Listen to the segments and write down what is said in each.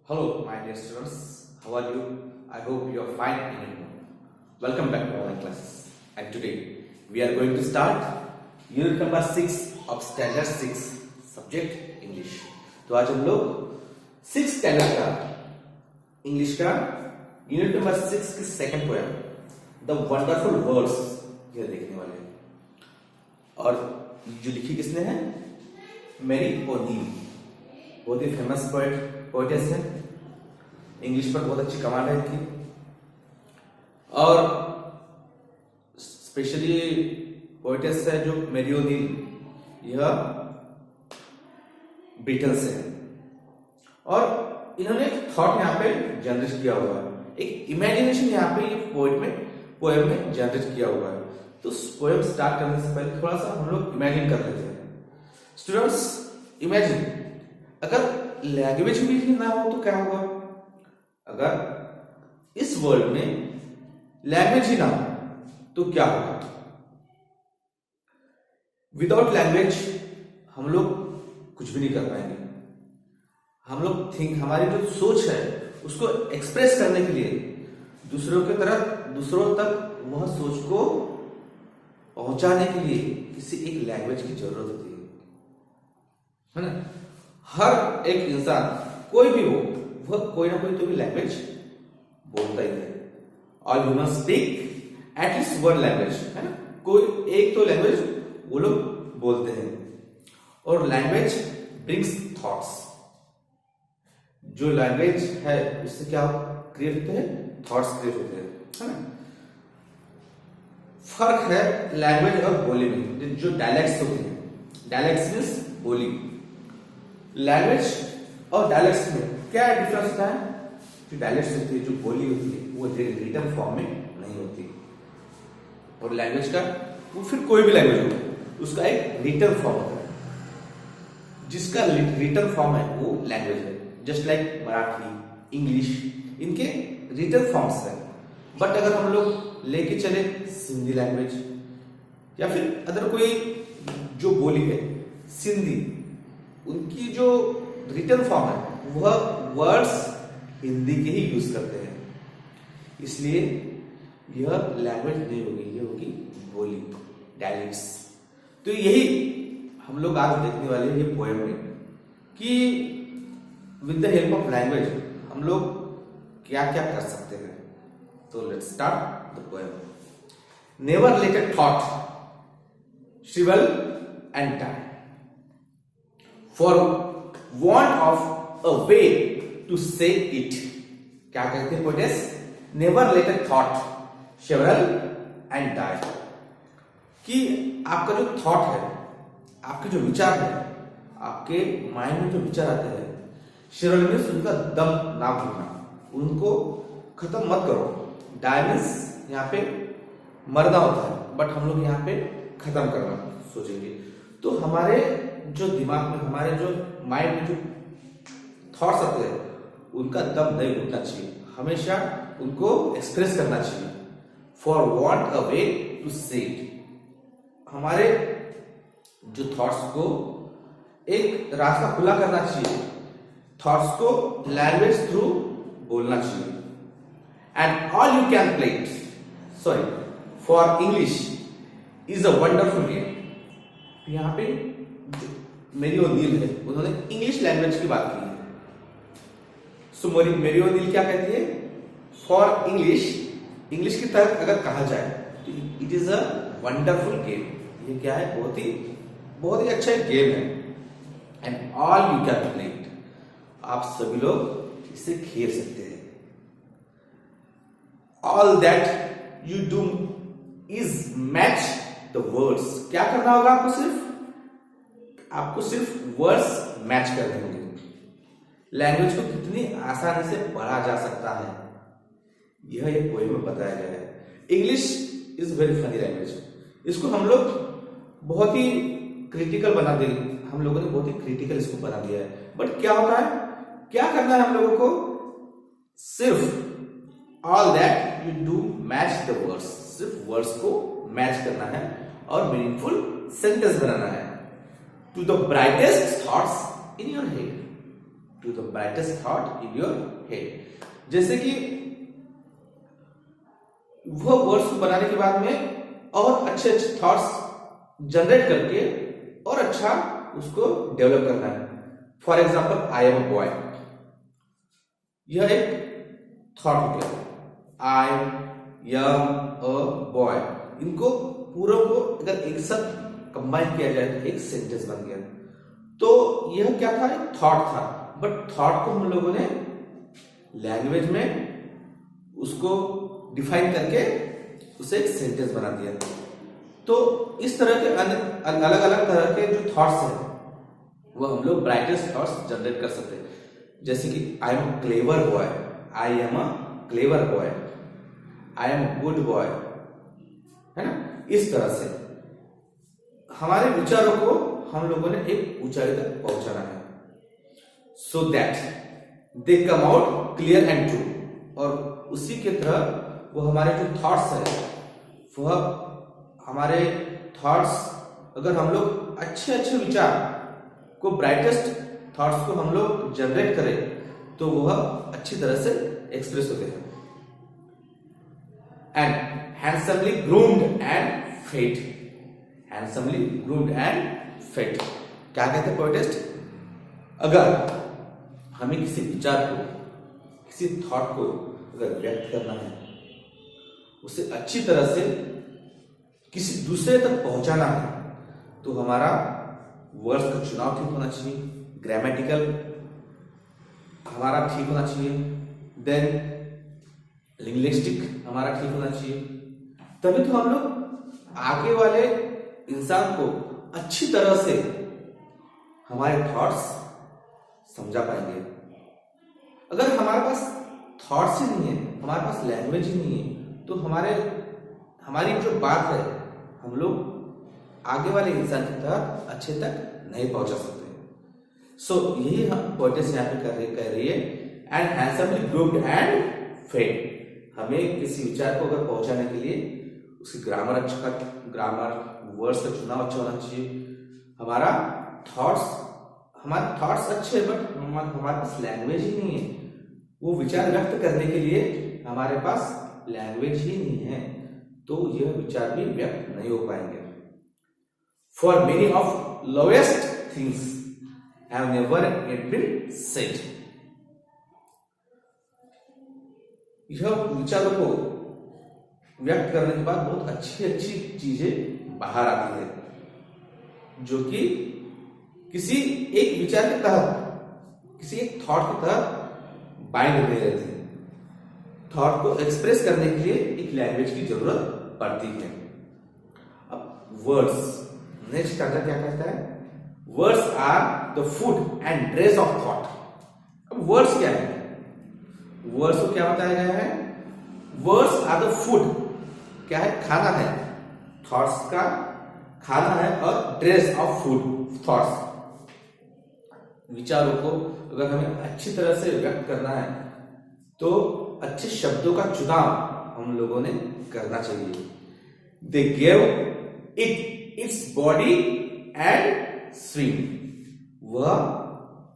Hello, my dear students. How are you? I hope you are fine and at home. Welcome back to online classes. And today we are going to start unit number 6 of standard 6 subject English. तो आज हम लोग 6th standard का English का unit number 6 की second poem the wonderful words ये देखने वाले हैं. और जो लिखी किसने है? Mary O'Neill. बहुत ही फेमस पोएटेस है. इंग्लिश पर बहुत अच्छी कमांड है इनकी. और स्पेशली पोएटेस है जो मैरी ओ'नील, यह ब्रिटेन से है. और इन्होंने थॉट यहाँ पे जनरेट किया हुआ है, एक इमेजिनेशन यहाँ पे ये पोएम में जनरेट किया हुआ है. तो पोएम स्टार्ट करने से पहले थोड़ा सा हम लोग इमेजिन कर लेते हैं. स्टूडेंट्स, इमेजिन अगर लैंग्वेज भी ना हो तो क्या होगा? अगर इस वर्ल्ड में लैंग्वेज ही ना हो तो क्या होगा? विदाउट लैंग्वेज हम लोग कुछ भी नहीं कर पाएंगे. हम लोग हमारी जो सोच है उसको एक्सप्रेस करने के लिए दूसरों तक वह सोच को पहुंचाने के लिए किसी एक लैंग्वेज की जरूरत होती है ना. हर एक इंसान कोई भी हो वह कोई ना कोई तो भी लैंग्वेज बोलता ही है. All human speak at least one language, है ना. कोई एक तो लैंग्वेज वो लोग बोलते हैं. और लैंग्वेज ब्रिंग्स थॉट्स. जो लैंग्वेज है उससे क्या क्रिएट होते हैं? थॉट्स क्रिएट होते हैं, है ना. फर्क है लैंग्वेज और बोली में. जो डायलेक्ट्स होते हैं, डायलेक्ट्स मीन्स बोली. लैंग्वेज और डायलेक्ट्स में क्या डिफरेंस होता है? जो डायलेक्ट्स होती है, जो बोली होती है, वो रिटन फॉर्म में नहीं होती. और लैंग्वेज का वो फिर कोई भी लैंग्वेज हो उसका एक रिटन फॉर्म होता है. जिसका रिटन फॉर्म है वो लैंग्वेज है. जस्ट लाइक मराठी, इंग्लिश, इनके रिटन फॉर्म्स है. बट अगर हम लोग लेके चले सिंधी लैंग्वेज या फिर अदर कोई जो बोली है सिंधी, उनकी जो रिटन फॉर्म है वह वर्ड्स हिंदी के ही यूज करते हैं. इसलिए यह लैंग्वेज नहीं होगी, यह होगी बोली, डायलेक्ट्स. तो यही हम लोग आज देखने वाले हैं ये पोएम में कि with the help of language हम लोग क्या क्या कर सकते हैं. तो let's start the poem. Never let a thought shrivel and die for want of a way to say it. क्या कहते हैं poetess? Never let a thought shrivel and die. कि आपका जो थॉट है, आपके जो विचार है, आपके माइंड में जो विचार आते हैं, shrivel मीन्स उनका दम ना भूलना, उनको खत्म मत करो. die मीन्स यहाँ पे मरना होता है, बट हम लोग यहाँ पे खत्म करना सोचेंगे. तो हमारे जो दिमाग में, हमारे जो माइंड में जो थॉट्स आते हैं उनका दम नहीं घुटना चाहिए, हमेशा उनको एक्सप्रेस करना चाहिए. For want a way to say it. हमारे जो थॉट्स को एक रास्ता खुला करना चाहिए. थॉट्स को लैंग्वेज थ्रू बोलना चाहिए. And all you can play it. Sorry, for English is a wonderful game. यहाँ पे मैरी ओ'नील है, उन्होंने इंग्लिश लैंग्वेज की बात की है. सो मैरी ओ'नील क्या कहती है? फॉर इंग्लिश की तरफ अगर कहा जाए तो it is a wonderful game. ये क्या है? बहुत ही अच्छा गेम है. And all you can play it. आप सभी लोग इसे खेल सकते हैं. All that you do is match the words. क्या करना होगा आपको सिर्फ वर्ड्स मैच करने होंगे. लैंग्वेज को कितनी आसानी से पढ़ा जा सकता है यह एक पोएम में बताया गया है. English is very funny language. इसको हम लोग बहुत ही क्रिटिकल बना दे, हम लोगों ने बहुत ही क्रिटिकल इसको बना दिया है. बट क्या होता है, क्या करना है हम लोगों को? सिर्फ all that you do match the words. सिर्फ वर्ड्स को मैच करना है और मीनिंगफुल सेंटेंस बनाना है. To the brightest thoughts in your head. To the brightest thought in your head. जैसे कि वो वर्ड्स को बनाने के बाद में और अच्छे अच्छे थॉट्स जनरेट करके और अच्छा उसको डेवलप करना है। For example, I am a boy, यह एक थॉट हो गया। आई एम अ बॉय, इनको पूरा को अगर एक साथ कंबाइन किया जाए तो एक सेंटेंस बन गया। तो यह क्या था? एक थॉट था, बट थॉट को हम लोगों ने लैंग्वेज में उसको डिफाइन करके उसे एक सेंटेंस बना दिया। तो इस तरह के अलग अलग तरह के जो थॉट्स हैं वो हम लोग ब्राइटेस्ट थॉट्स जनरेट कर सकते हैं। जैसे कि I am clever boy, I am a clever boy, I am good boy, है ना। इस तरह से हमारे विचारों को हम लोगों ने एक ऊंचाई तक पहुंचाना है, so that they come out clear and true. और उसी के तरह वो हमारे जो थॉट्स हैं, वह हमारे थॉट्स, अगर हम लोग अच्छे अच्छे विचार को, ब्राइटेस्ट थॉट्स को हम लोग जनरेट करें तो वह अच्छी तरह से एक्सप्रेस होते हैं। And handsomely groomed and fed, handsomely groomed and fed क्या कहते हैं पोएटिस्ट? अगर हमें किसी विचार को, किसी थॉट को अगर व्यक्त करना है, उसे अच्छी तरह से किसी दूसरे तक पहुंचाना है, तो हमारा वर्ड्स का चुनाव ठीक होना चाहिए, ग्रामेटिकल हमारा ठीक होना चाहिए, देन लिंग्विस्टिक हमारा ठीक होना चाहिए। तभी तो हम लोग आगे वाले इंसान को अच्छी तरह से हमारे थॉट्स समझा पाएंगे। अगर हमारे पास थॉट्स ही नहीं है, हमारे पास लैंग्वेज ही नहीं है, तो हमारी जो बात है हम लोग आगे वाले इंसान की तरह अच्छे तक नहीं पहुंचा सकते। सो यही हम पोएटिस यहाँ पे कह रही है, and handsomely groomed and fed. हमें किसी विचार को अगर पहुंचाने के लिए उसकी ग्रामर अच्छा, ग्रामर वर्ड्स का चुनाव अच्छा होना चाहिए। हमारे थॉट्स अच्छे, बट हमारे पास लैंग्वेज ही नहीं है। वो विचार व्यक्त करने के लिए हमारे पास लैंग्वेज ही नहीं है, तो यह विचार भी व्यक्त नहीं हो पाएंगे। For many of lowest things have never yet been said, यह विचारों को व्यक्त करने के बाद बहुत अच्छी अच्छी चीजें बाहर आती है, जो कि किसी एक विचार के तहत, किसी एक थॉट के तहत बाइंड होते रहते हैं। थॉट को एक्सप्रेस करने के लिए एक लैंग्वेज की जरूरत पड़ती है। अब वर्ड्स, नेक्स्ट चैप्टर क्या कहता है? Words are the food and dress of thought. अब वर्ड्स क्या है? वर्ड्स को क्या बताया गया है? वर्ड्स आर द फूड, क्या है? खाना है, थॉट्स का खाना है, और ड्रेस ऑफ फूड, थॉट्स। विचारों को अगर हमें अच्छी तरह से व्यक्त करना है तो अच्छे शब्दों का चुनाव हम लोगों ने करना चाहिए। They gave it its body and swing. वह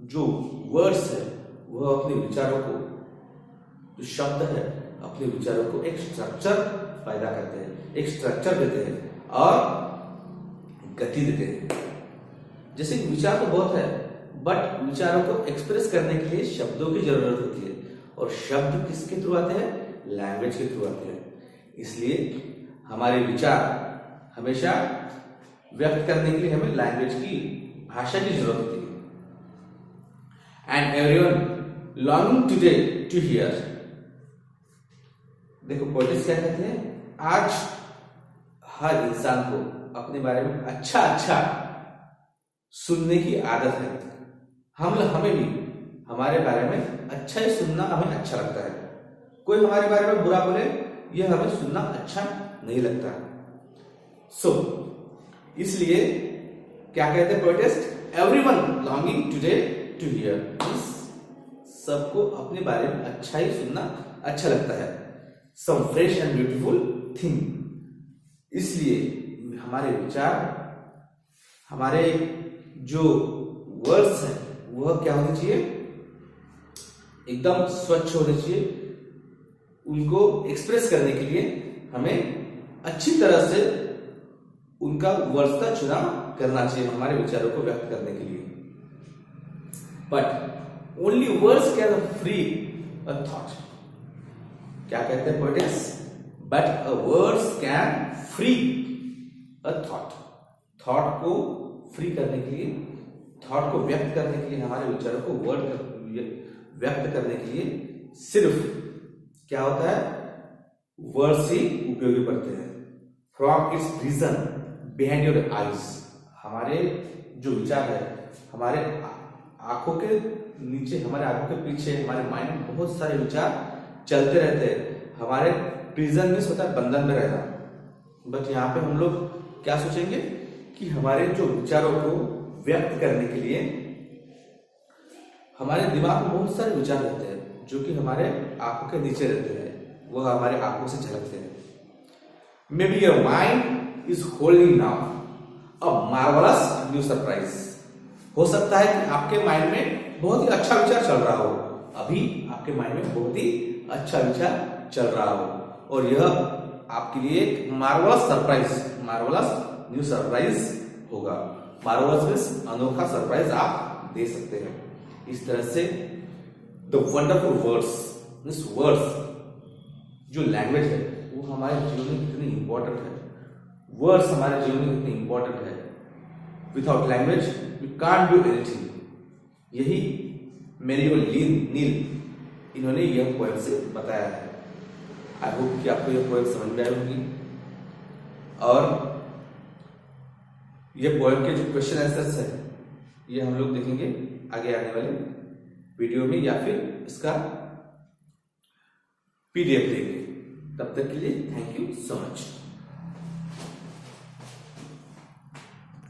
जो वर्ड्स है, वह अपने विचारों को, जो शब्द है, अपने विचारों को एक स्ट्रक्चर पैदा करते हैं, एक स्ट्रक्चर देते हैं और गति देते हैं। जैसे विचार तो बहुत है, बट विचारों को एक्सप्रेस करने के लिए शब्दों की जरूरत होती है, और शब्द किसके थ्रू आते हैं? लैंग्वेज के थ्रू आते हैं। इसलिए हमारे विचार हमेशा व्यक्त करने के लिए हमें लैंग्वेज की, भाषा की जरूरत होती है। And everyone longing today to hear. देखो पोएटिस क्या कहते हैं? आज हर इंसान को अपने बारे में अच्छा अच्छा सुनने की आदत है। हमें भी हमारे बारे में अच्छा ही सुनना हमें अच्छा लगता है। कोई हमारे बारे में बुरा बोले, यह हमें सुनना अच्छा नहीं लगता। सो इसलिए क्या कहते हैं poetess? Everyone longing today to hear, सबको अपने बारे में अच्छा ही सुनना अच्छा लगता है। Some fresh and beautiful thing, इसलिए हमारे विचार, हमारे जो वर्ड्स हैं, वह क्या होनी चाहिए? एकदम स्वच्छ होने चाहिए। उनको एक्सप्रेस करने के लिए हमें अच्छी तरह से उनका वर्ड्स का चुनाव करना चाहिए हमारे विचारों को व्यक्त करने के लिए। But only words can free a thought. क्या कहते हैं poetics? But a words can free a thought. Thought को फ्री करने के लिए, थॉट को व्यक्त करने के लिए, हमारे विचारों को वर्ड व्यक्त करने के लिए सिर्फ क्या होता है? वर्ड्स ही उपयोगी पड़ते हैं। From its reason behind your eyes. हमारे जो विचार है, हमारे आंखों के नीचे, हमारे आंखों के पीछे, हमारे माइंड में बहुत सारे विचार चलते रहते हैं। हमारे प्रिजन में होता है बंधन में रहना। बट यहाँ पे हम लोग क्या सोचेंगे कि हमारे जो विचारों को व्यक्त करने के लिए हमारे दिमाग में बहुत सारे विचार रहते हैं जो कि हमारे आंखों के नीचे रहते हैं, वह हमारे आंखों से झलकते हैं। May be your mind is holding now a marvellous new surprise. हो सकता है कि आपके माइंड में बहुत ही अच्छा विचार चल रहा हो, अभी आपके माइंड में बहुत ही अच्छा विचार चल रहा हो, और यह आपके लिए एक marvellous surprise, marvellous new surprise होगा। मार्वलस मींस अनोखा सरप्राइज आप दे सकते हैं। इस तरह से the wonderful words means words, जो लैंग्वेज है वो हमारे जीवन में कितनी इंपॉर्टेंट है। वर्ड्स हमारे जीवन में कितनी इंपॉर्टेंट है। Without language we can't do anything. यही मेरी नील इन्होंने यह पोएम से बताया है। आई होप कि आपको यह पोएम समझ में आई होगी, और ये पोएम के जो क्वेश्चन आंसर्स है ये हम लोग देखेंगे आगे आने वाले वीडियो में, या फिर इसका पीडीएफ देंगे। तब तक के लिए थैंक यू सो मच।